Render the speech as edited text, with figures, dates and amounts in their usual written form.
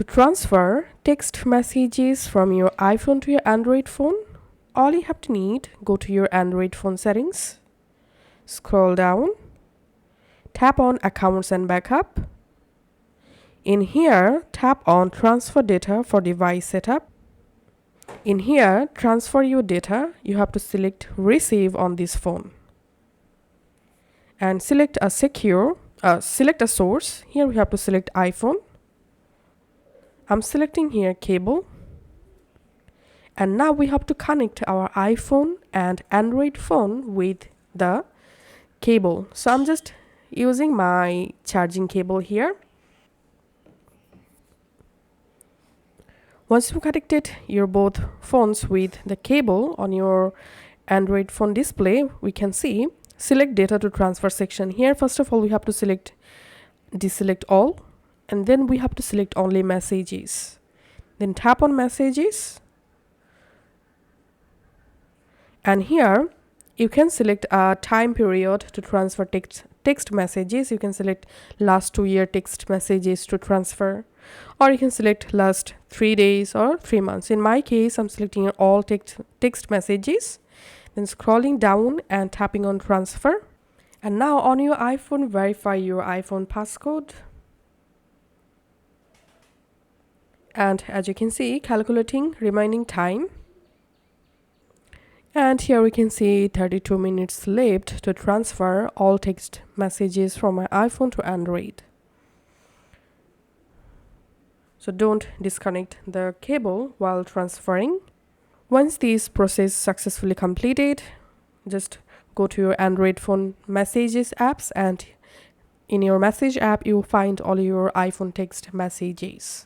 To transfer text messages from your iPhone to your Android phone, all you have to need, go to your Android phone settings, scroll down, tap on Accounts and Backup. In here, tap on Transfer Data for Device Setup. In here, transfer your data, you have to select Receive on this phone. And select a source. Here we have to select iPhone. I'm selecting here cable. And now we have to connect our iPhone and Android phone with the cable. So I'm just using my charging cable here. Once you connected your both phones with the cable on your Android phone display, we can see select data to transfer section. Here, first of all, we have to deselect all, and then we have to select only messages. Then tap on messages. And here you can select a time period to transfer text messages. You can select last 2 year text messages to transfer, or you can select last 3 days or 3 months. In my case, I'm selecting all text messages, then scrolling down and tapping on transfer. And now on your iPhone, verify your iPhone passcode. And as you can see, calculating remaining time. And here we can see 32 minutes left to transfer all text messages from my iPhone to Android. So don't disconnect the cable while transferring. Once this process successfully completed, just go to your Android phone messages apps, and in your message app, you'll find all your iPhone text messages.